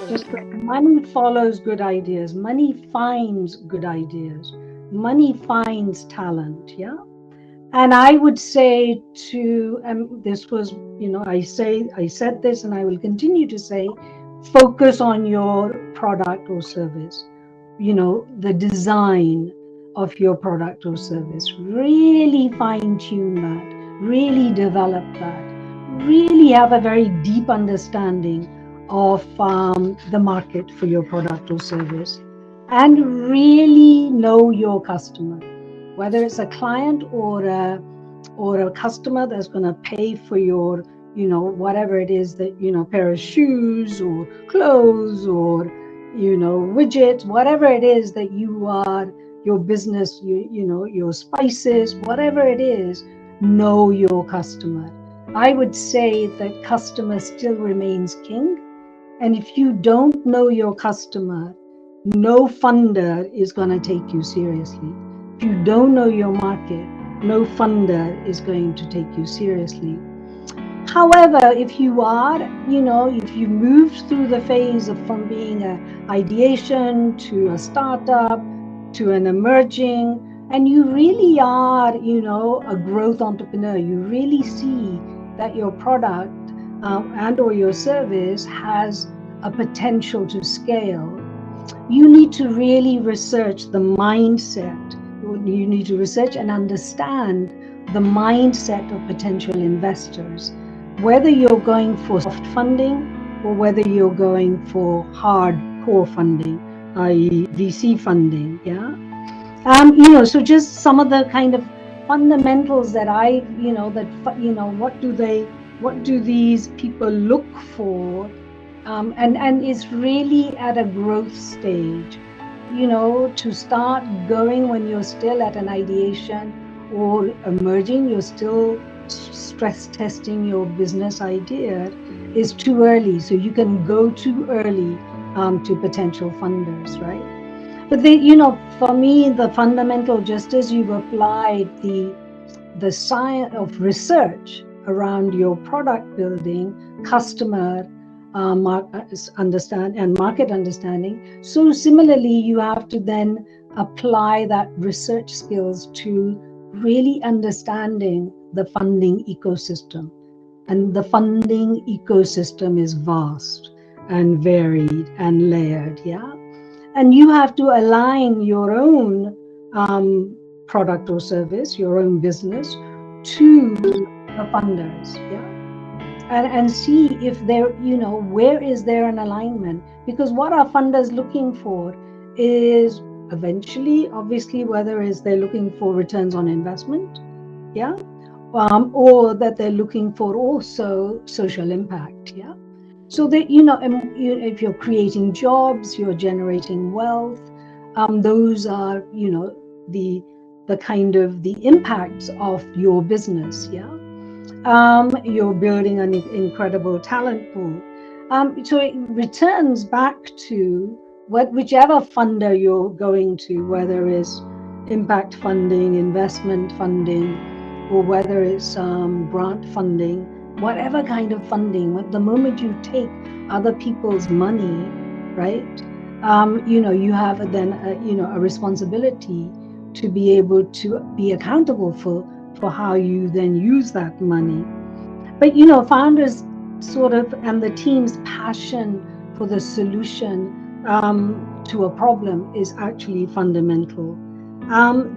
Just like money follows good ideas, money finds good ideas, money finds talent. Yeah. And I would say to, this was, I said this and I will continue to say, focus on your product or service, the design of your product or service. Really fine tune that, really develop that, really have a very deep understanding of the market for your product or service, and really know your customer, whether it's a client or a customer that's going to pay for your, whatever it is that, pair of shoes or clothes or, widgets, whatever it is that you are, your business, your spices, whatever it is, know your customer. I would say that customer still remains king. And if you don't know your customer, no funder is going to take you seriously. If you don't know your market, no funder is going to take you seriously. However, if you are, if you moved through the phase of from being an ideation to a startup to an emerging, and you really are, a growth entrepreneur, you really see that your product and or your service has a potential to scale, you need to really research the mindset. You need to research and understand the mindset of potential investors, whether you're going for soft funding or whether you're going for hardcore funding, i.e. VC funding. Yeah. So just some of the kind of fundamentals that what do these people look for? And it's really at a growth stage, to start going when you're still at an ideation or emerging, you're still stress testing your business idea, is too early. So you can go too early to potential funders, right? But for me, the fundamental, just as you've applied the science of research around your product building, customer market understanding, so similarly you have to then apply that research skills to really understanding the funding ecosystem. And the funding ecosystem is vast and varied and layered. Yeah. And you have to align your own product or service, your own business, to the funders. Yeah. And see if there, where is there an alignment? Because what are funders looking for is eventually, obviously, whether is they're looking for returns on investment, yeah, or that they're looking for also social impact, yeah. So that, if you're creating jobs, you're generating wealth, those are, the kind of the impacts of your business, yeah. You're building an incredible talent pool. So it returns back to whichever funder you're going to, whether it's impact funding, investment funding, or whether it's grant funding, whatever kind of funding. The moment you take other people's money, right? You have then a responsibility to be able to be accountable for how you then use that money. But founders sort of, and the team's passion for the solution to a problem is actually fundamental.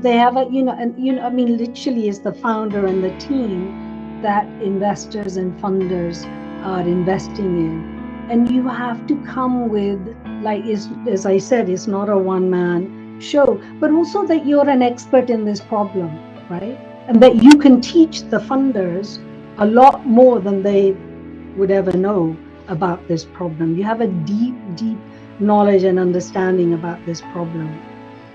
They have literally it's the founder and the team that investors and funders are investing in. And you have to come with, as I said, it's not a one-man show, but also that you're an expert in this problem, right? And that you can teach the funders a lot more than they would ever know about this problem. You have a deep, deep knowledge and understanding about this problem.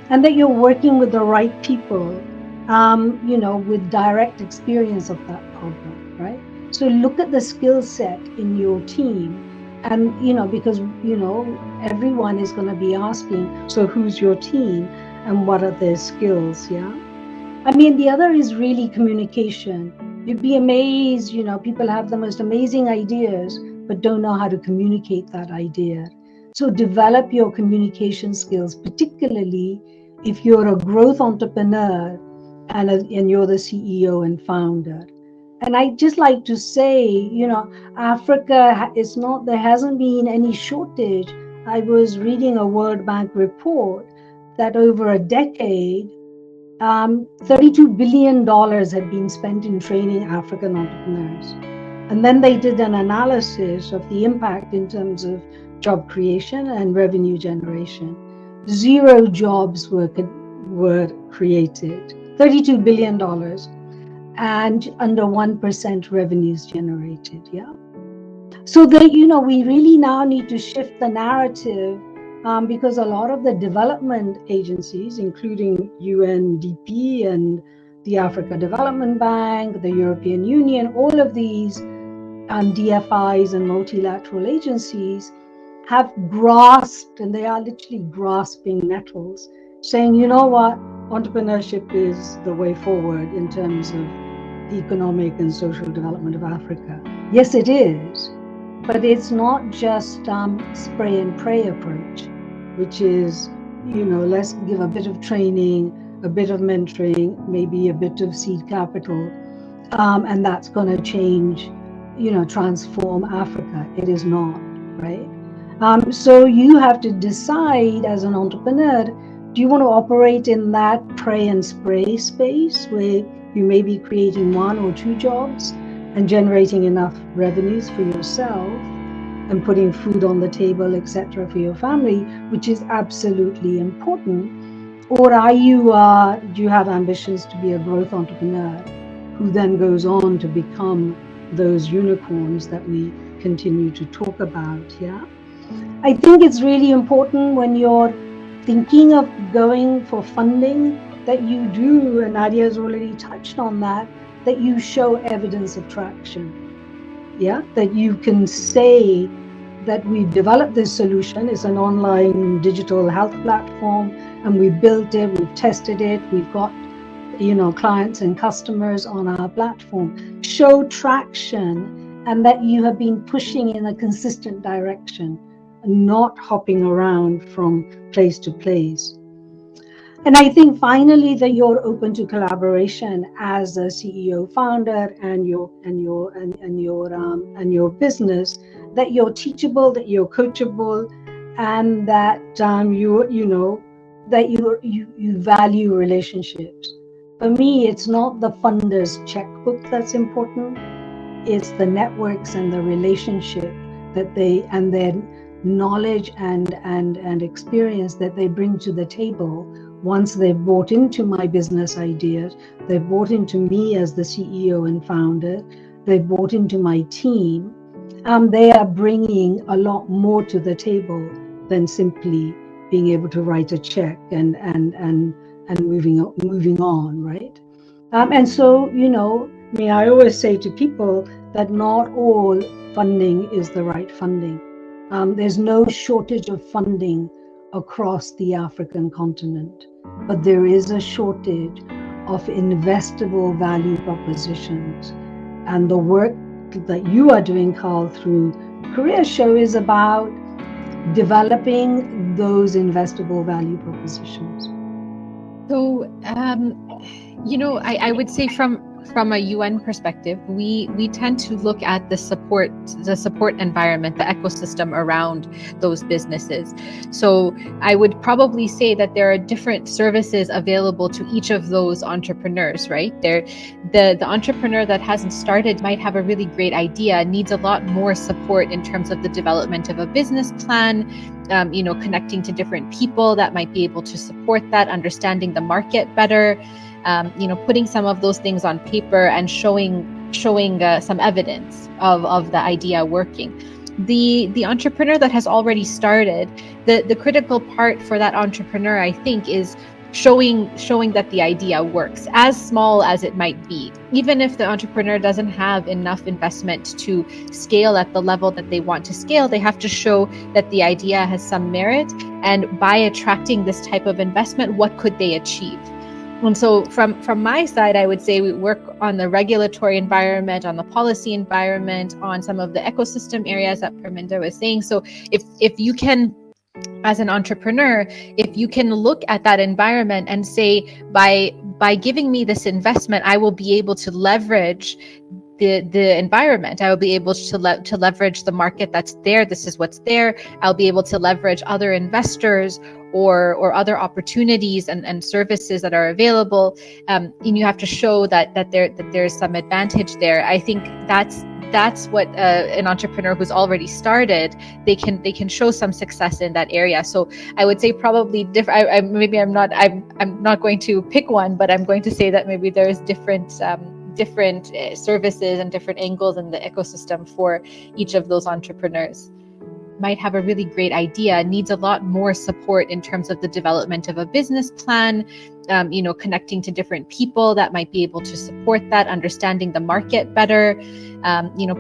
And that you're working with the right people, with direct experience of that problem, right? So look at the skill set in your team. And, because, everyone is going to be asking, so who's your team and what are their skills, yeah? The other is really communication. You'd be amazed, people have the most amazing ideas, but don't know how to communicate that idea. So develop your communication skills, particularly if you're a growth entrepreneur and you're the CEO and founder. And I just like to say, Africa is not, there hasn't been any shortage. I was reading a World Bank report that over a decade, $32 billion had been spent in training African entrepreneurs. And then they did an analysis of the impact in terms of job creation and revenue generation. 0 jobs were created, $32 billion, and under 1% revenues generated. Yeah. So that, we really now need to shift the narrative, because a lot of the development agencies, including UNDP and the Africa Development Bank, the European Union, all of these DFIs and multilateral agencies have grasped, and they are literally grasping nettles, saying, you know what, entrepreneurship is the way forward in terms of the economic and social development of Africa. Yes, it is, but it's not just spray and pray approach, which is, let's give a bit of training, a bit of mentoring, maybe a bit of seed capital, and that's going to change, transform Africa. It is not, right? So you have to decide as an entrepreneur, do you want to operate in that pray and spray space where you may be creating 1 or 2 jobs and generating enough revenues for yourself and putting food on the table, etc., for your family, which is absolutely important? Or do you have ambitions to be a growth entrepreneur who then goes on to become those unicorns that we continue to talk about? Yeah. I think it's really important when you're thinking of going for funding that you do, and Nadia has already touched on that you show evidence of traction. Yeah, that you can say that we've developed this solution. It's an online digital health platform, and we built it, we've tested it, we've got, clients and customers on our platform. Show traction, and that you have been pushing in a consistent direction, not hopping around from place to place. And I think finally that you're open to collaboration as a CEO founder and your business, that you're teachable, that you're coachable, and that you value relationships. For me, it's not the funder's checkbook that's important. It's the networks and the relationship that and their knowledge and experience that they bring to the table. Once they've bought into my business ideas, they've bought into me as the CEO and founder, they've bought into my team, they are bringing a lot more to the table than simply being able to write a check and moving on, right? And so, I always say to people that not all funding is the right funding. There's no shortage of funding across the African continent, but there is a shortage of investable value propositions. And the work that you are doing, Carl, through Career Show is about developing those investable value propositions. So, I would say from a UN perspective, we tend to look at the support environment, the ecosystem around those businesses. So I would probably say that there are different services available to each of those entrepreneurs, right? The entrepreneur that hasn't started might have a really great idea, needs a lot more support in terms of the development of a business plan, connecting to different people that might be able to support that, understanding the market better, putting some of those things on paper and showing some evidence of the idea working. The entrepreneur that has already started, the critical part for that entrepreneur, I think, is showing that the idea works, as small as it might be. Even if the entrepreneur doesn't have enough investment to scale at the level that they want to scale, they have to show that the idea has some merit, and by attracting this type of investment, what could they achieve? And so from my side, I would say we work on the regulatory environment, on the policy environment, on some of the ecosystem areas that Parminder was saying. So if you can as an entrepreneur, if you can look at that environment and say, by giving me this investment, I will be able to leverage the environment. I will be able to leverage the market that's there. This is what's there. I'll be able to leverage other investors or other opportunities and services that are available. And you have to show that there's some advantage there. I think that's what an entrepreneur who's already started, they can show some success in that area. So I would say probably different. I'm not going to pick one, but I'm going to say that maybe there's different services and different angles in the ecosystem for each of those entrepreneurs. Might have a really great idea, needs a lot more support in terms of the development of a business plan, connecting to different people that might be able to support that, understanding the market better,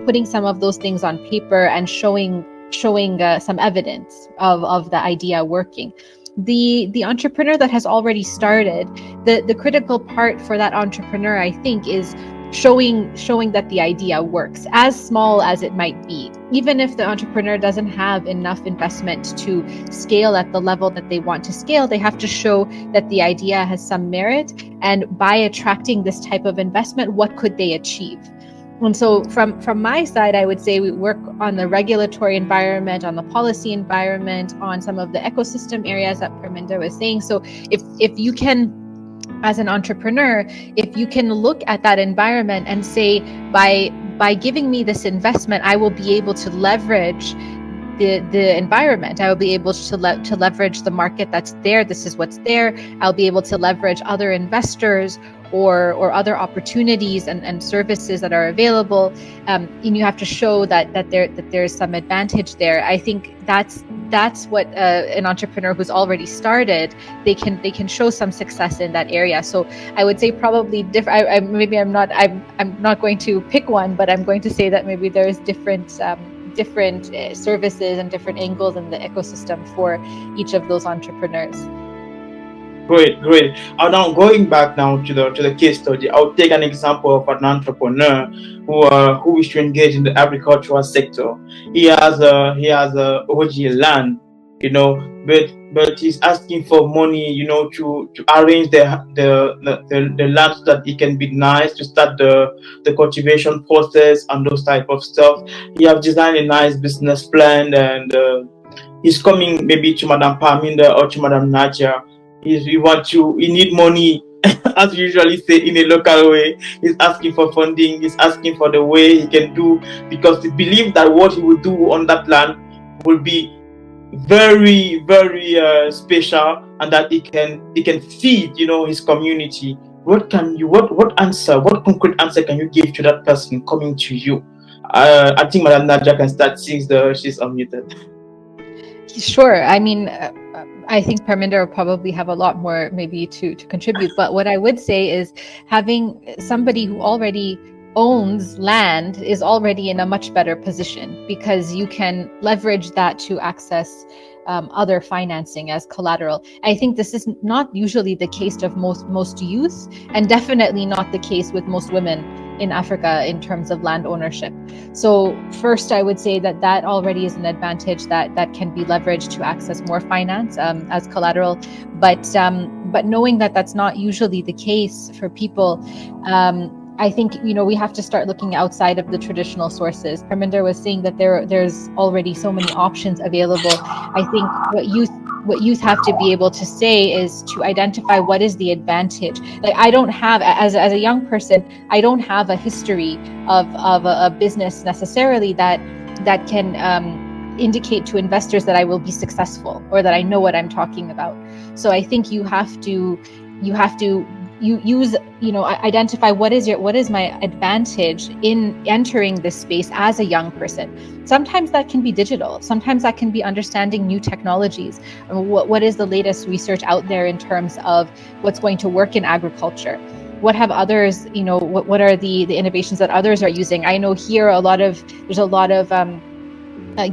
putting some of those things on paper and showing some evidence of the idea working. The entrepreneur that has already started, the critical part for that entrepreneur, I think, is showing that the idea works, as small as it might be. Even if the entrepreneur doesn't have enough investment to scale at the level that they want to scale, they have to show that the idea has some merit. And by attracting this type of investment, what could they achieve? And so from my side, I would say we work on the regulatory environment, on the policy environment, on some of the ecosystem areas that Parminder was saying. So if you can, as an entrepreneur, if you can look at that environment and say, by giving me this investment, I will be able to leverage the environment. I will be able to leverage the market that's there. This is what's there. I'll be able to leverage other investors or other opportunities and services that are available. And you have to show that there's some advantage there. I think that's what an entrepreneur who's already started, they can show some success in that area. So I would say probably different. I'm not going to pick one, but I'm going to say that maybe there's different services and different angles in the ecosystem for each of those entrepreneurs. Great. Now going back now to the case study, I'll take an example of an entrepreneur who wish to engage in the agricultural sector. He has a OG land, but he's asking for money, to arrange the land so that it can be nice to start the cultivation process and those type of stuff. He have designed a nice business plan, and he's coming maybe to Madam Parminder or to Madam Nadia. He need money, as we usually say in a local way. He's asking for funding, he's asking for the way he can do, because he believes that what he will do on that land will be very, very special, and that he can feed, his community. What concrete answer can you give to that person coming to you? I think Madam Nadia can start since she's unmuted. Sure. I mean, I think Parminder will probably have a lot more maybe to contribute. But what I would say is having somebody who already owns land is already in a much better position, because you can leverage that to access other financing as collateral. I think this is not usually the case of most youth, and definitely not the case with most women in Africa in terms of land ownership. So first, I would say that already is an advantage that can be leveraged to access more finance as collateral. But knowing that that's not usually the case for people, I think we have to start looking outside of the traditional sources. Parminder was saying that there's already so many options available. I think what youth have to be able to say is to identify what is the advantage. Like, I don't have, as a young person, I don't have a history of a business necessarily that can indicate to investors that I will be successful or that I know what I'm talking about. So I think you have to identify what is my advantage in entering this space as a young person. Sometimes that can be digital. Sometimes that can be understanding new technologies. What is the latest research out there in terms of what's going to work in agriculture? What have others, what are the innovations that others are using? I know here there's a lot of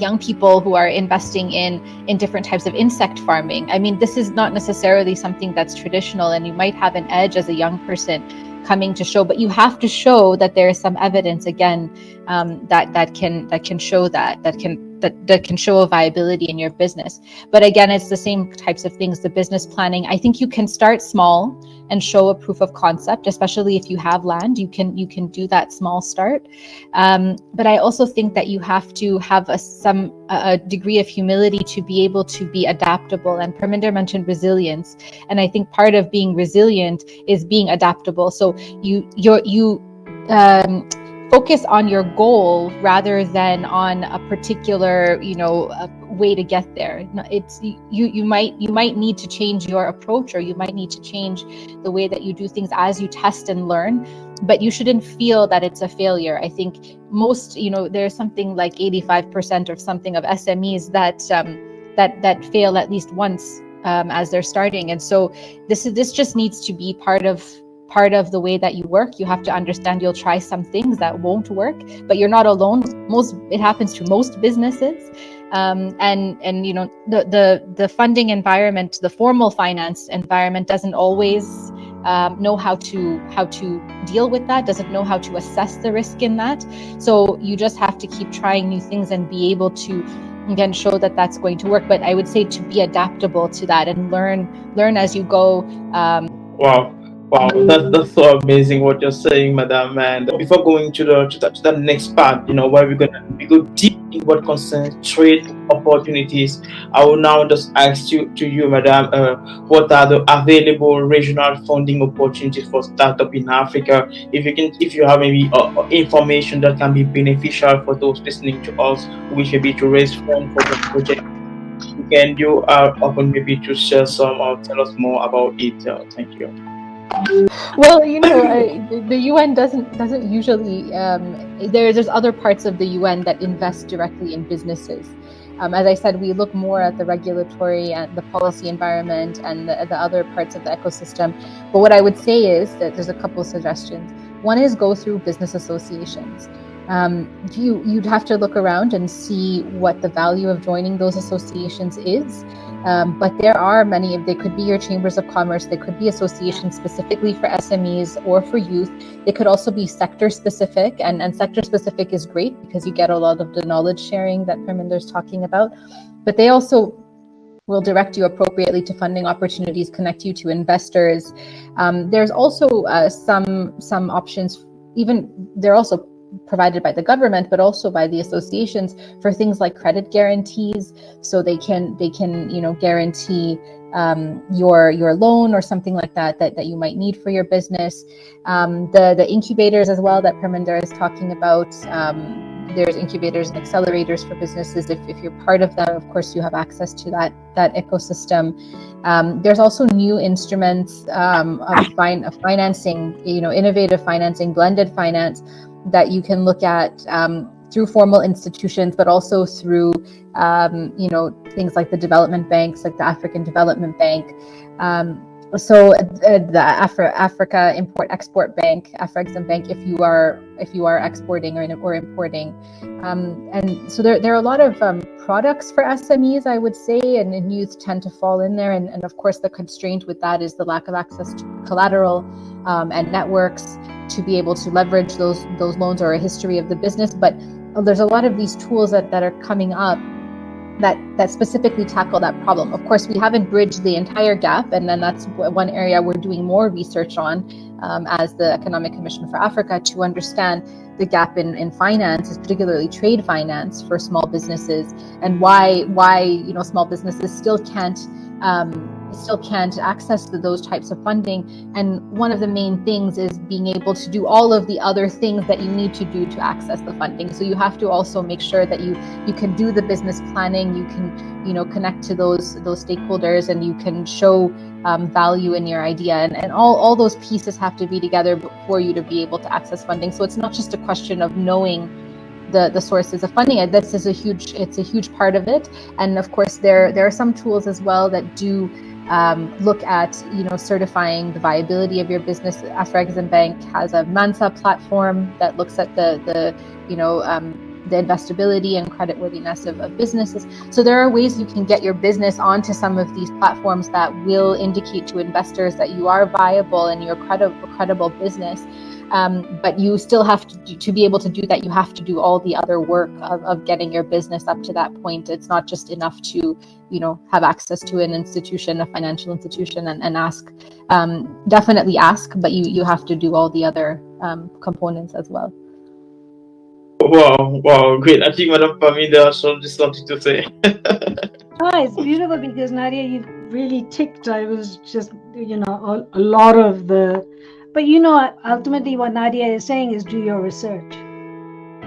young people who are investing in different types of insect farming. I mean, this is not necessarily something that's traditional, and you might have an edge as a young person coming to show, but you have to show that there is some evidence, again, that can show that can show a viability in your business. But again, it's the same types of things. The business planning, I think you can start small and show a proof of concept, especially if you have land. You can do that small start. But I also think that you have to have a degree of humility to be able to be adaptable. And Parminder mentioned resilience, and I think part of being resilient is being adaptable. So you focus on your goal rather than on a particular, way to get there. It's you might need to change your approach, or you might need to change the way that you do things as you test and learn, but you shouldn't feel that it's a failure. I think most, there's something like 85% or something of SMEs that fail at least once as they're starting. And so this just needs to be part of the way that you work. You have to understand you'll try some things that won't work, but you're not alone. It happens to most businesses. And the funding environment, the formal finance environment doesn't always know how to deal with that, doesn't know how to assess the risk in that. So you just have to keep trying new things and be able to, again, show that that's going to work. But I would say to be adaptable to that and learn as you go. Wow, that's so amazing what you're saying, Madam. And before going to the next part, where we go deep in what concerns trade opportunities, I will now just ask you, Madam, what are the available regional funding opportunities for startup in Africa? If you have maybe information that can be beneficial for those listening to us who wish maybe to raise funds for the project, you are open maybe to share some or tell us more about it. Thank you. Well, the UN doesn't usually. There's other parts of the UN that invest directly in businesses. As I said, we look more at the regulatory and the policy environment and the other parts of the ecosystem. But what I would say is that there's a couple of suggestions. One is go through business associations. You'd have to look around and see what the value of joining those associations is. But there are many. They could be your chambers of commerce. They could be associations specifically for SMEs or for youth. They could also be sector specific, and sector specific is great because you get a lot of the knowledge sharing that Parminder is talking about. But they also will direct you appropriately to funding opportunities, connect you to investors. There's also some options. Even they're also provided by the government, but also by the associations for things like credit guarantees. So they can guarantee your loan or something like that you might need for your business. The incubators as well that Parminder is talking about. There's incubators and accelerators for businesses. If you're part of them, of course, you have access to that ecosystem. There's also new instruments of financing, innovative financing, blended finance, that you can look at through formal institutions, but also through things like the development banks, like the African Development Bank. So the Africa Import-Export Bank, Afrexim Bank, if you are exporting or importing, and so there are a lot of products for SMEs, I would say, and youth tend to fall in there. And of course, the constraint with that is the lack of access to collateral and networks to be able to leverage those loans or a history of the business. But there's a lot of these tools that are coming up that specifically tackle that problem. Of course, we haven't bridged the entire gap, and then that's one area we're doing more research on as the Economic Commission for Africa, to understand the gap in finance, particularly trade finance for small businesses, and why small businesses still can't access those types of funding. And one of the main things is being able to do all of the other things that you need to do to access the funding. So you have to also make sure that you can do the business planning, you can connect to those stakeholders, and you can show value in your idea, and all those pieces have to be together for you to be able to access funding. So it's not just a question of knowing the sources of funding. This is a huge part of it. And of course, there are some tools as well that do look at certifying the viability of your business. Afrexim Bank has a Mansa platform that looks at the the investability and creditworthiness of businesses. So there are ways you can get your business onto some of these platforms that will indicate to investors that you are viable and you're a credible business. But you still have to be able to do that. You have to do all the other work of getting your business up to that point. It's not just enough to, have access to an institution, a financial institution, and ask. Definitely ask, but you have to do all the other components as well. Wow, great. I think Madam Parminder Hasham just something to say. It's beautiful because Nadia, you've really ticked. I was just, a lot of the, but ultimately what Nadia is saying is do your research.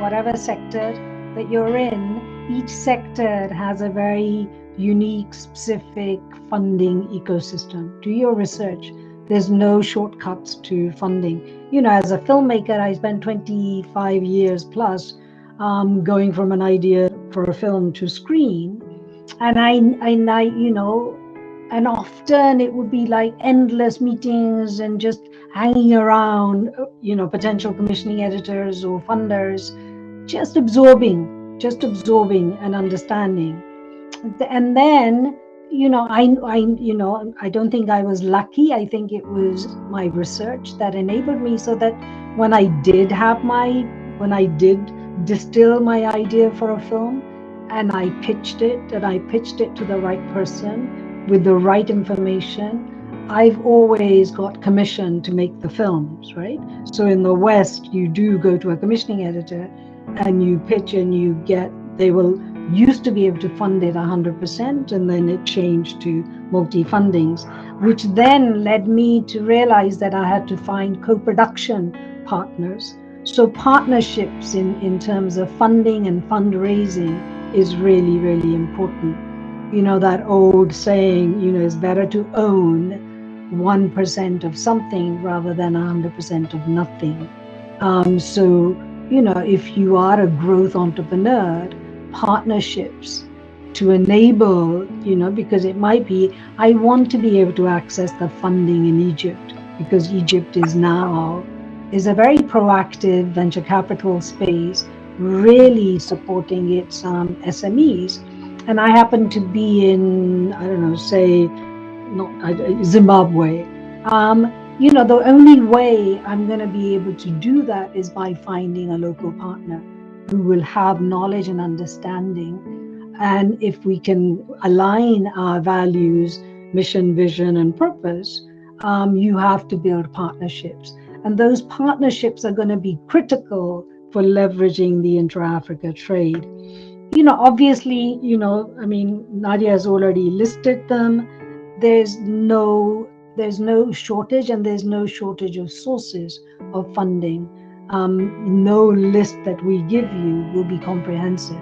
Whatever sector that you're in, each sector has a very unique, specific funding ecosystem. Do your research. There's no shortcuts to funding. As a filmmaker, I spent 25 years plus going from an idea for a film to screen. And and often it would be like endless meetings and just hanging around, potential commissioning editors or funders, just absorbing and understanding. And then, I don't think I was lucky. I think it was my research that enabled me so that when I did distill my idea for a film and I pitched it to the right person with the right information, I've always got commissioned to make the films, right? So in the West, you do go to a commissioning editor and you pitch and they will used to be able to fund it 100%, and then it changed to multi-fundings, which then led me to realize that I had to find co-production partners. So partnerships in terms of funding and fundraising is really, really important. That old saying, it's better to own 1% of something rather than 100% of nothing. So, if you are a growth entrepreneur, partnerships to enable, because it might be, I want to be able to access the funding in Egypt because Egypt is a very proactive venture capital space, really supporting its SMEs. And I happen to be in, Zimbabwe. The only way I'm going to be able to do that is by finding a local partner who will have knowledge and understanding. And if we can align our values, mission, vision, and purpose, you have to build partnerships. And those partnerships are going to be critical for leveraging the intra-Africa trade. Obviously, Nadia has already listed them. There's no shortage, and there's no shortage of sources of funding. No list that we give you will be comprehensive.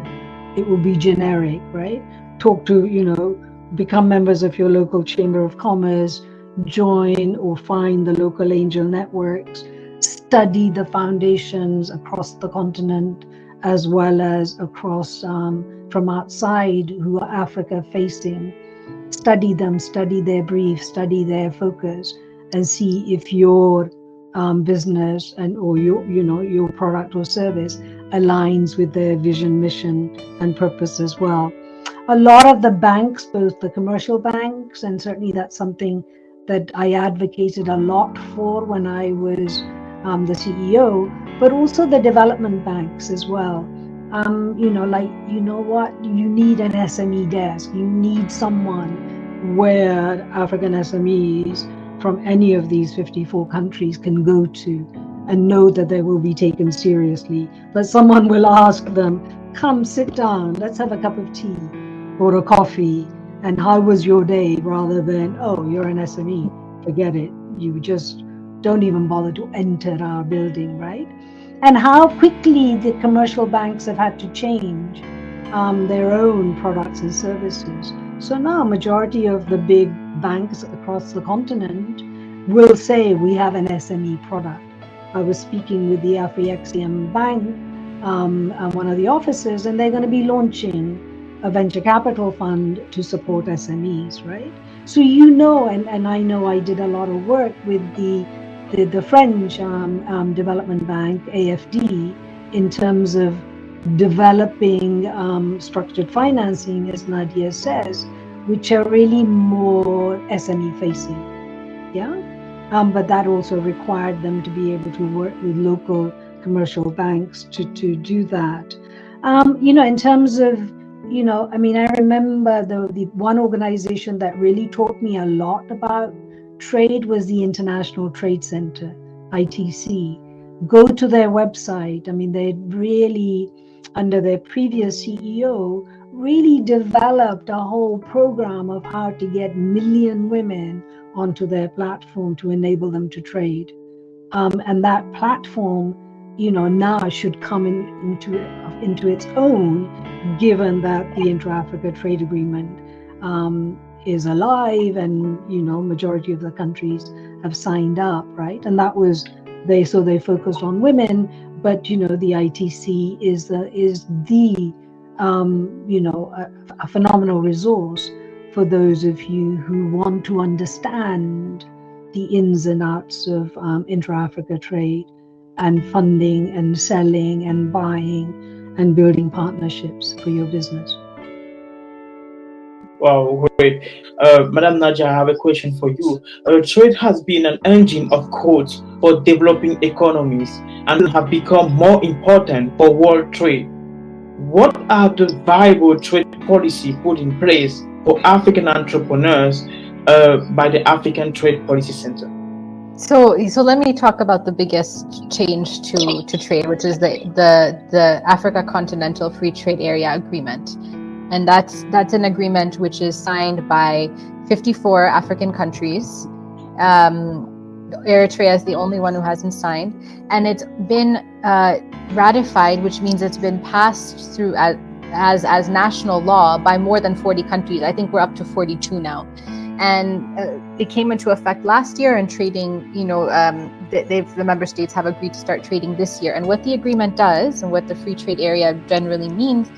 It will be generic, right? Talk to, become members of your local chamber of commerce, join or find the local angel networks, study the foundations across the continent, as well as across from outside who are Africa facing. Study them, study their brief, study their focus, and see if your business or your product or service aligns with their vision, mission, and purpose as well. A lot of the banks, both the commercial banks, and certainly that's something that I advocated a lot for when I was the CEO, but also the development banks as well. You need an SME desk. You need someone where African SMEs from any of these 54 countries can go to and know that they will be taken seriously. That someone will ask them, come sit down, let's have a cup of tea or a coffee, and how was your day, rather than, oh, you're an SME, forget it. You just don't even bother to enter our building, right? And how quickly the commercial banks have had to change their own products and services. So now majority of the big banks across the continent will say we have an SME product. I was speaking with the AfriXium Bank, one of the offices, and they're going to be launching a venture capital fund to support SMEs, right? So and I know I did a lot of work with the French development bank, AFD, in terms of developing structured financing, as Nadia says, which are really more SME facing. Yeah. But that also required them to be able to work with local commercial banks to do that. In terms of, I mean, I remember the one organization that really taught me a lot about trade was the International Trade Center, ITC. Go to their website. I mean, they really, under their previous CEO, really developed a whole program of how to get million women onto their platform to enable them to trade. And that platform, now should come into its own, given that the Intra-Africa Trade Agreement is alive, and majority of the countries have signed up, right? And that was they focused on women, but the ITC is the a phenomenal resource for those of you who want to understand the ins and outs of intra-Africa trade and funding and selling and buying and building partnerships for your business. Wow, great. Madam Nadia, I have a question for you. Trade has been an engine of growth for developing economies and have become more important for world trade. What are the viable trade policies put in place for African entrepreneurs by the African Trade Policy Center? So let me talk about the biggest change to trade, which is the Africa Continental Free Trade Area Agreement. And that's an agreement which is signed by 54 African countries. Eritrea is the only one who hasn't signed, and it's been ratified, which means it's been passed through as national law by more than 40 countries. I think we're up to 42 now. And it came into effect last year, and trading, the member states have agreed to start trading this year. And what the agreement does, and what the free trade area generally means,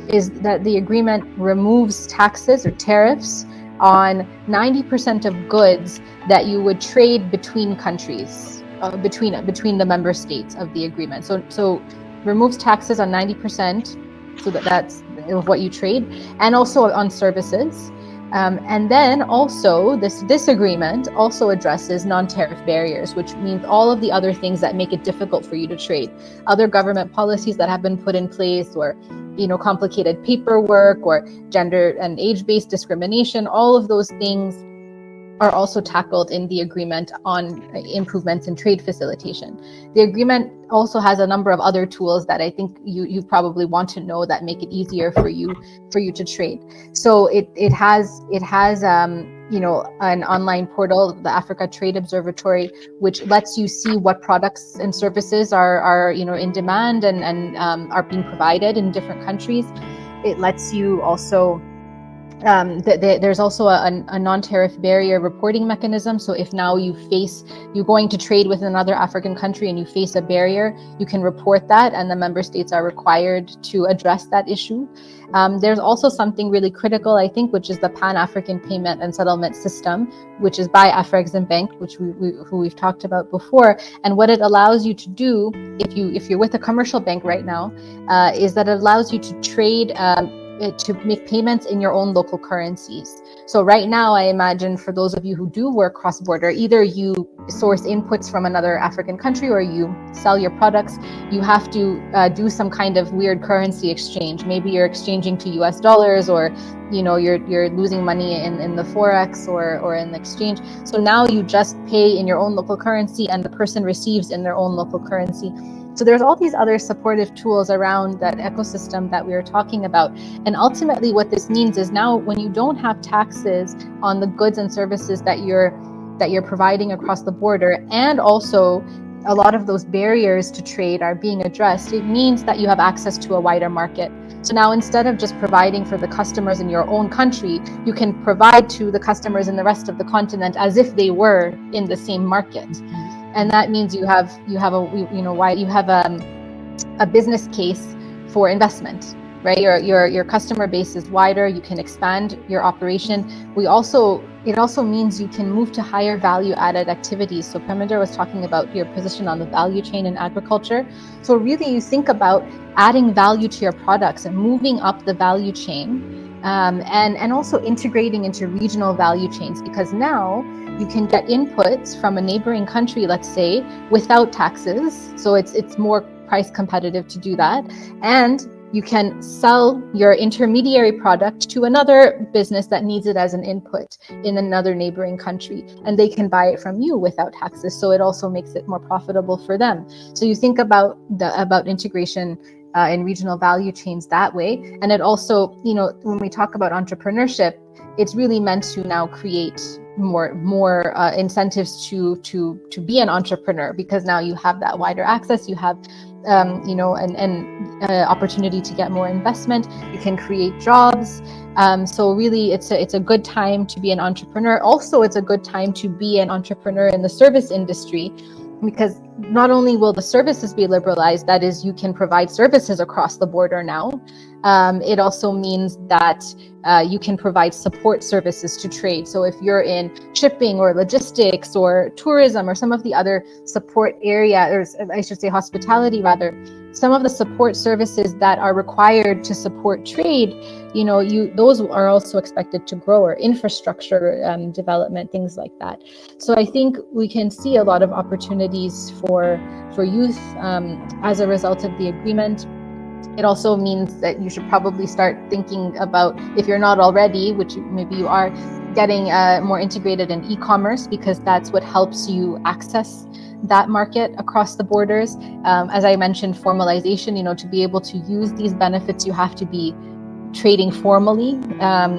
is that the agreement removes taxes or tariffs on 90% of goods that you would trade between countries, between the member states of the agreement. So removes taxes on 90%, so that's of what you trade, and also on services. And then also this agreement also addresses non-tariff barriers, which means all of the other things that make it difficult for you to trade. Other government policies that have been put in place, or complicated paperwork, or gender and age-based discrimination, all of those things are also tackled in the agreement on improvements in trade facilitation. The agreement also has a number of other tools that I think you probably want to know that make it easier for you to trade. So it has an online portal, the Africa Trade Observatory, which lets you see what products and services are in demand and are being provided in different countries. It lets you also there's also a non-tariff barrier reporting mechanism. So if now you're going to trade with another African country and you face a barrier, you can report that, and the member states are required to address that issue. There's also something really critical, I think, which is the Pan-African Payment and Settlement System, which is by Afreximbank, which who we've talked about before. And what it allows you to do, if you're with a commercial bank right now, is that it allows you to trade to make payments in your own local currencies. So right now, I imagine for those of you who do work cross-border, either you source inputs from another African country or you sell your products, you have to do some kind of weird currency exchange. Maybe you're exchanging to US dollars, or you're losing money in the Forex or in the exchange. So now you just pay in your own local currency, and the person receives in their own local currency. So there's all these other supportive tools around that ecosystem that we were talking about. And ultimately what this means is now when you don't have taxes on the goods and services that you're providing across the border, and also a lot of those barriers to trade are being addressed, it means that you have access to a wider market. So now instead of just providing for the customers in your own country, you can provide to the customers in the rest of the continent as if they were in the same market. And that means you have a business case for investment. right? Your customer base is wider. You can expand your operation. It also means you can move to higher value added activities. So Parminder was talking about your position on the value chain in agriculture. So really you think about adding value to your products and moving up the value chain, and also integrating into regional value chains, because now you can get inputs from a neighboring country, let's say, without taxes. So it's more price competitive to do that. And you can sell your intermediary product to another business that needs it as an input in another neighboring country, and they can buy it from you without taxes. So it also makes it more profitable for them. So you think about integration in regional value chains that way. And it also, when we talk about entrepreneurship, it's really meant to now create more incentives to be an entrepreneur, because now you have that wider access. You have an opportunity to get more investment. You can create jobs. So really, it's a good time to be an entrepreneur. Also, it's a good time to be an entrepreneur in the service industry, because not only will the services be liberalized, that is, you can provide services across the border now. It also means that you can provide support services to trade. So if you're in shipping or logistics or tourism or some of the other support area, or I should say hospitality rather, some of the support services that are required to support trade, those are also expected to grow, or infrastructure development, things like that. So I think we can see a lot of opportunities for youth as a result of the agreement. It also means that you should probably start thinking about, if you're not already, which maybe you are, getting more integrated in e-commerce, because that's what helps you access that market across the borders. As I mentioned, formalization, to be able to use these benefits, you have to be trading formally.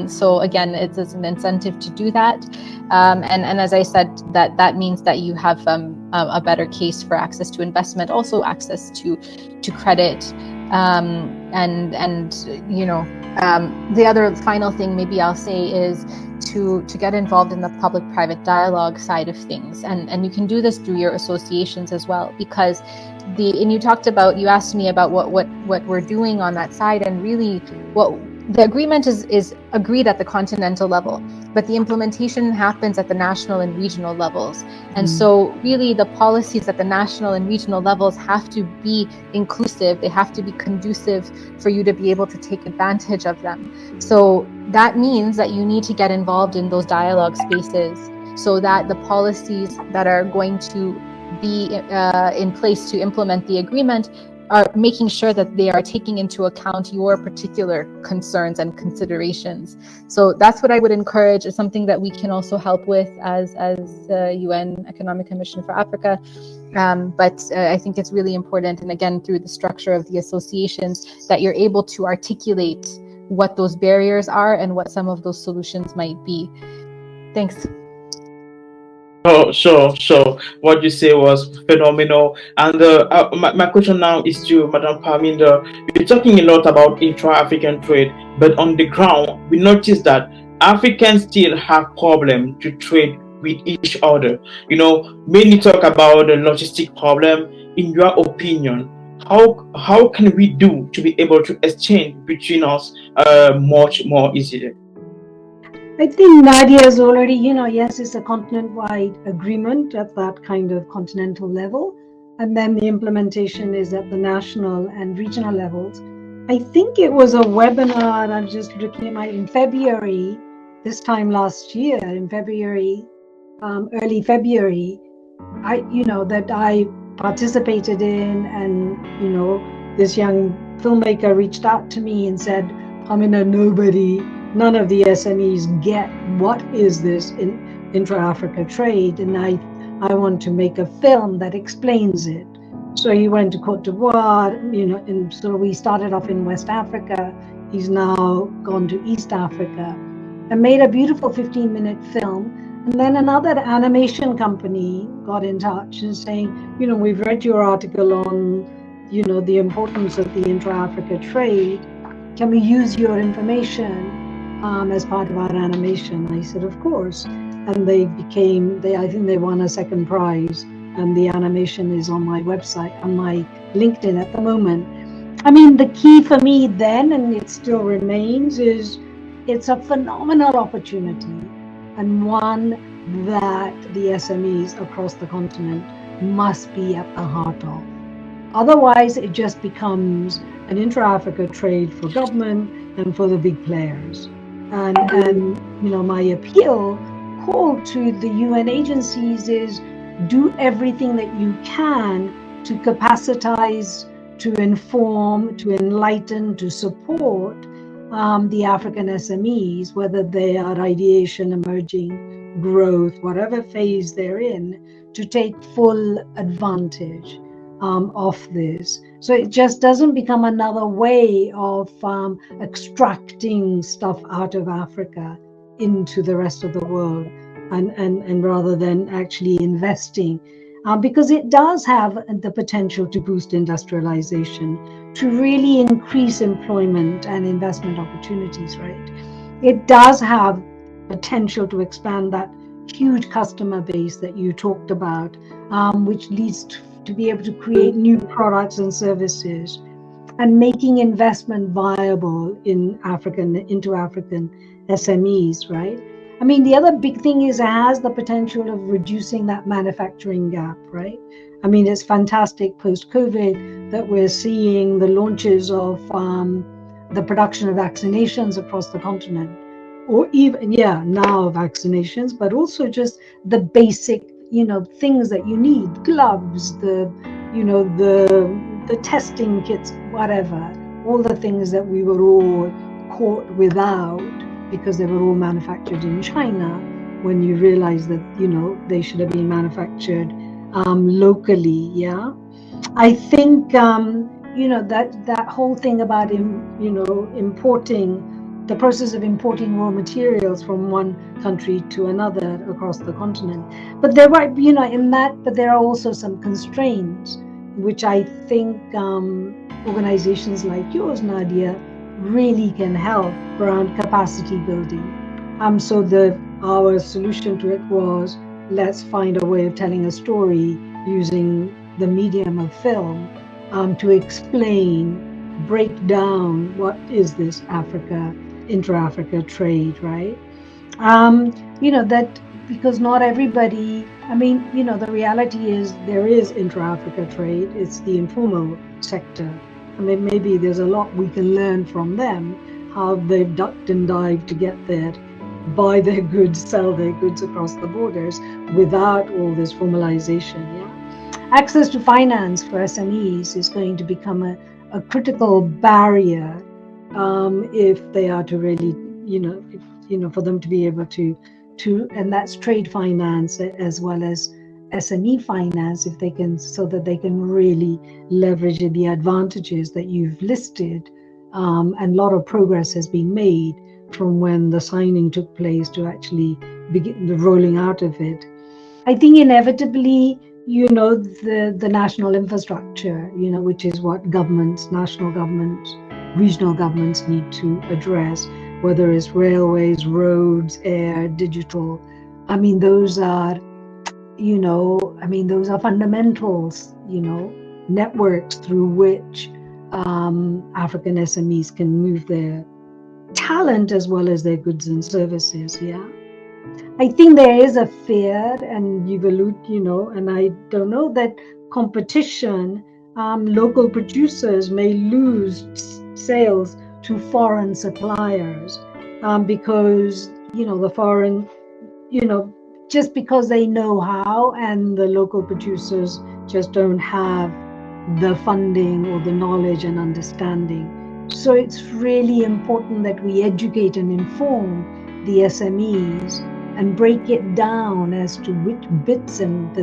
So again, it's an incentive to do that. And as I said, that means that you have a better case for access to investment, also access to credit. The other final thing maybe I'll say is to get involved in the public-private dialogue side of things, and you can do this through your associations as well, because you asked me about what we're doing on that side, and really what the agreement is agreed at the continental level, but the implementation happens at the national and regional levels. And so really the policies at the national and regional levels have to be inclusive. They have to be conducive for you to be able to take advantage of them. So that means that you need to get involved in those dialogue spaces, so that the policies that are going to be in place to implement the agreement are making sure that they are taking into account your particular concerns and considerations. So that's what I would encourage. Is something that we can also help with as UN Economic Commission for Africa. But I think it's really important, and again, through the structure of the associations, that you're able to articulate what those barriers are and what some of those solutions might be. Thanks. Oh, sure. What you say was phenomenal. And my question now is to Madam Parminder. You're talking a lot about intra-African trade, but on the ground, we notice that Africans still have problems to trade with each other. Many talk about the logistic problem. In your opinion, how can we do to be able to exchange between us much more easily? I think Nadia is already, yes, it's a continent-wide agreement at that kind of continental level. And then the implementation is at the national and regional levels. I think it was a webinar, I'm just looking at in February, this time last year, in February, early February, that I participated in, and, this young filmmaker reached out to me and said, none of the SMEs get what is this intra-Africa trade, and I want to make a film that explains it. So he went to Cote d'Ivoire, and so we started off in West Africa. He's now gone to East Africa and made a beautiful 15-minute film. And then another animation company got in touch and saying, we've read your article on, the importance of the intra-Africa trade. Can we use your information as part of our animation? I said, of course. And I think they won a second prize, and the animation is on my website, on my LinkedIn at the moment. I mean, the key for me then, and it still remains, is it's a phenomenal opportunity, and one that the SMEs across the continent must be at the heart of. Otherwise, it just becomes an intra-Africa trade for government and for the big players. And my appeal call to the UN agencies is do everything that you can to capacitize, to inform, to enlighten, to support the African SMEs, whether they are ideation, emerging, growth, whatever phase they're in, to take full advantage of this. So it just doesn't become another way of extracting stuff out of Africa into the rest of the world, and rather than actually investing. Because it does have the potential to boost industrialization, to really increase employment and investment opportunities, right? It does have potential to expand that huge customer base that you talked about, which leads to be able to create new products and services, and making investment viable in into African SMEs, right? I mean, the other big thing is it has the potential of reducing that manufacturing gap, right? I mean, it's fantastic post-COVID that we're seeing the launches of the production of vaccinations across the continent, or even, now vaccinations, but also just the basic, things that you need, gloves, the testing kits, whatever, all the things that we were all caught without because they were all manufactured in China, when you realize that, they should have been manufactured locally. Yeah. I think, that whole thing about, importing, the process of importing raw materials from one country to another across the continent. But there are, but there are also some constraints, which I think organizations like yours, Nadia, really can help around capacity building. So our solution to it was, let's find a way of telling a story using the medium of film to explain, break down what is this intra-Africa trade, right? That because not everybody, the reality is there is intra-Africa trade, it's the informal sector. Maybe there's a lot we can learn from them, how they've ducked and dived to get there, buy their goods, sell their goods across the borders without all this formalization. Yeah, access to finance for SMEs is going to become a critical barrier if they are to really, for them to be able to, and that's trade finance as well as SME finance, if they can, so that they can really leverage the advantages that you've listed. And a lot of progress has been made from when the signing took place to actually begin the rolling out of it. I think inevitably, the national infrastructure, which is what governments, national governments, regional governments need to address, whether it's railways, roads, air, digital. Those are, those are fundamentals, networks through which African SMEs can move their talent as well as their goods and services. Yeah. I think there is a fear, and you've alluded, and I don't know, that competition, local producers may lose sales to foreign suppliers because, the foreign, just because they know how, and the local producers just don't have the funding or the knowledge and understanding. So it's really important that we educate and inform the SMEs and break it down as to which bits and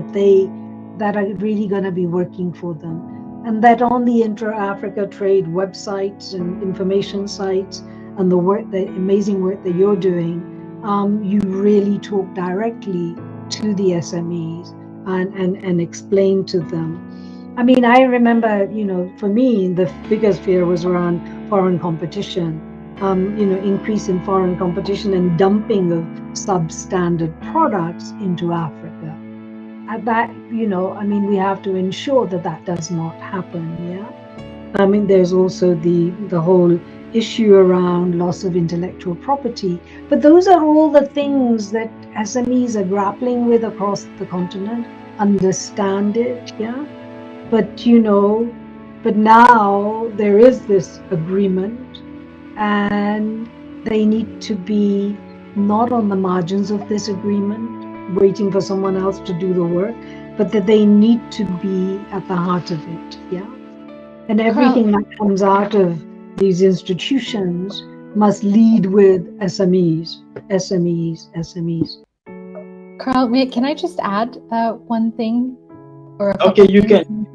that are really going to be working for them. And that on the Intra-Africa trade websites and information sites and the amazing work that you're doing, you really talk directly to the SMEs and explain to them. I remember, for me, the biggest fear was around foreign competition, increase in foreign competition and dumping of substandard products into Africa. That, we have to ensure that does not happen. Yeah. I mean, there's also the whole issue around loss of intellectual property. But those are all the things that SMEs are grappling with across the continent, understand it, yeah. But but now there is this agreement, and they need to be not on the margins of this agreement, waiting for someone else to do the work, but that they need to be at the heart of it, yeah. And everything that comes out of these institutions must lead with SMEs. Carl, can I just add one thing? Or okay, you can.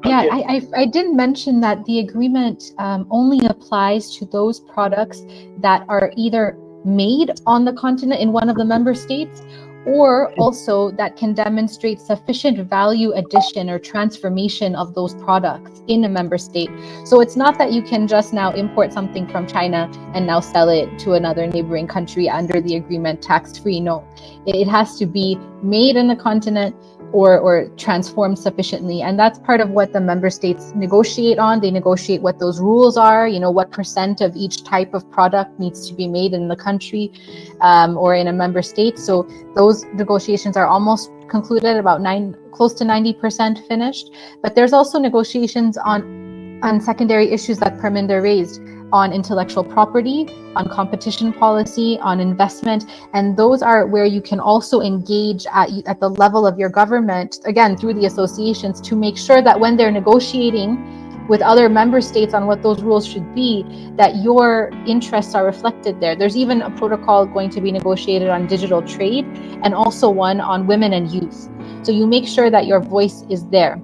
Yeah, okay. I didn't mention that the agreement only applies to those products that are either made on the continent in one of the member states, or also that can demonstrate sufficient value addition or transformation of those products in a member state. So it's not that you can just now import something from China and now sell it to another neighboring country under the agreement tax-free. No, it has to be made in the continent or transformed sufficiently. And that's part of what the member states negotiate on. They negotiate what those rules are, what % of each type of product needs to be made in the country or in a member state. So those negotiations are almost concluded, about close to 90% finished. But there's also negotiations on secondary issues that Parminder raised, on intellectual property, on competition policy, on investment. And those are where you can also engage at the level of your government, again, through the associations, to make sure that when they're negotiating with other member states on what those rules should be, that your interests are reflected there. There's even a protocol going to be negotiated on digital trade, and also one on women and youth. So you make sure that your voice is there.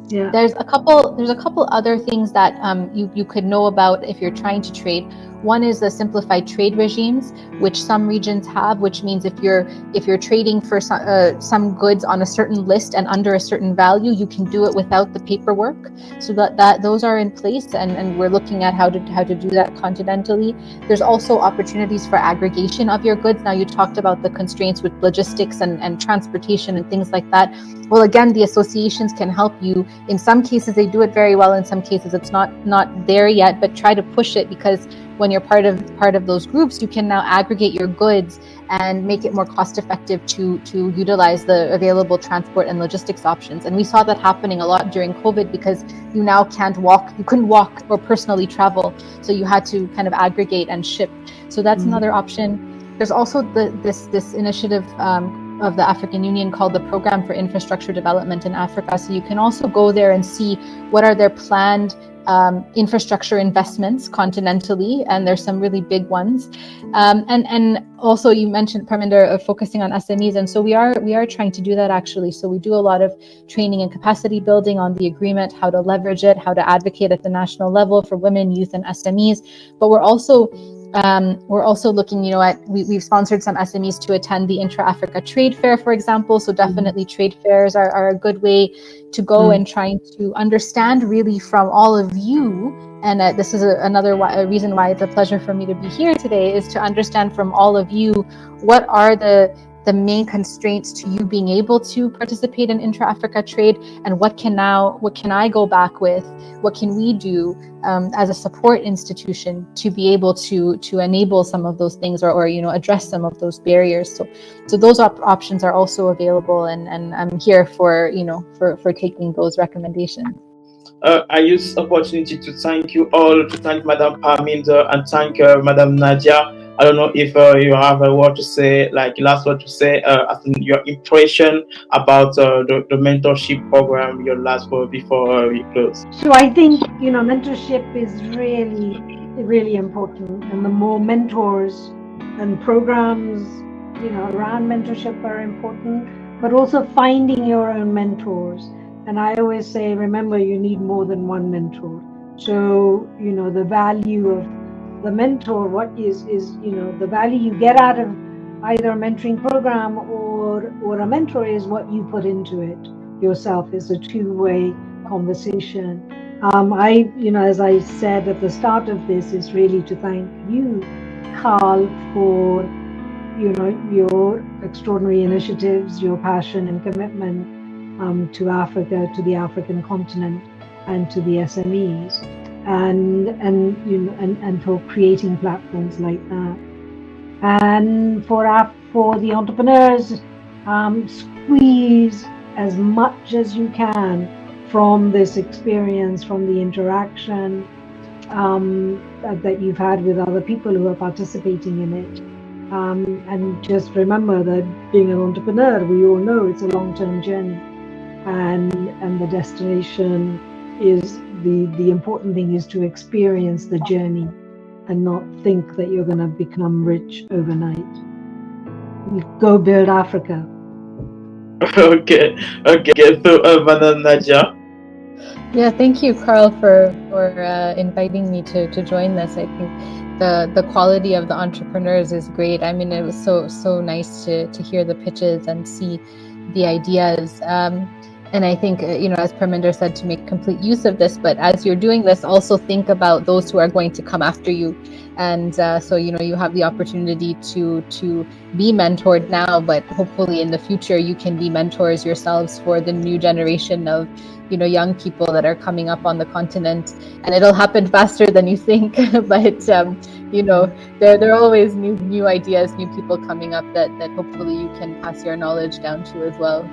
Yeah. There's a couple other things that you could know about if you're trying to trade. One is the simplified trade regimes, which some regions have, which means if you're trading for some goods on a certain list and under a certain value, you can do it without the paperwork. So that those are in place, and we're looking at how to do that continentally. There's also opportunities for aggregation of your goods. Now, you talked about the constraints with logistics and transportation and things like that. Well, again, the associations can help you. In some cases, they do it very well. In some cases, it's not there yet, but try to push it, because when you're part of those groups, you can now aggregate your goods and make it more cost effective to utilize the available transport and logistics options. And we saw that happening a lot during COVID, because you now couldn't walk or personally travel. So you had to kind of aggregate and ship. So that's another option. There's also this initiative of the African Union called the Program for Infrastructure Development in Africa. So you can also go there and see what are their planned infrastructure investments continentally, and there's some really big ones. And also, you mentioned, Parminder, focusing on SMEs, and so we are trying to do that actually. So we do a lot of training and capacity building on the agreement, how to leverage it, how to advocate at the national level for women, youth, and SMEs. But we're also looking, at we've sponsored some SMEs to attend the Intra-Africa Trade Fair, for example. So definitely trade fairs are a good way to go and trying to understand really from all of you. And this is another reason why it's a pleasure for me to be here today, is to understand from all of you, what are the main constraints to you being able to participate in intra-Africa trade, and what can I go back with? What can we do as a support institution to be able to enable some of those things, or address some of those barriers? So those options are also available, and I'm here for taking those recommendations. I use opportunity to thank you all, to thank Madam Parminder and thank Madam Nadia. I don't know if you have a word to say, like last word to say, your impression about the mentorship program, your last word before we close. So I think, mentorship is really, really important, and the more mentors and programs, around mentorship are important, but also finding your own mentors. And I always say, remember, you need more than one mentor. So, the value of the mentor, what is the value you get out of either a mentoring program or a mentor is what you put into it yourself. It's a two-way conversation. As I said at the start of this, is really to thank you, Carl, for your extraordinary initiatives, your passion and commitment to Africa, to the African continent, and to the SMEs. and for creating platforms like that. And for the entrepreneurs, squeeze as much as you can from this experience, from the interaction that you've had with other people who are participating in it. And just remember that being an entrepreneur, we all know it's a long-term journey, and the destination is the important thing is to experience the journey and not think that you're going to become rich overnight. Go build Africa. Okay. So, Nadia. Yeah, thank you, Carl, for inviting me to join this. I think the quality of the entrepreneurs is great. I mean, it was so nice to hear the pitches and see the ideas. And I think, as Parminder said, to make complete use of this, but as you're doing this, also think about those who are going to come after you. And so, you have the opportunity to be mentored now, but hopefully in the future, you can be mentors yourselves for the new generation of, young people that are coming up on the continent. And it'll happen faster than you think, but, there are always new ideas, new people coming up that hopefully you can pass your knowledge down to as well.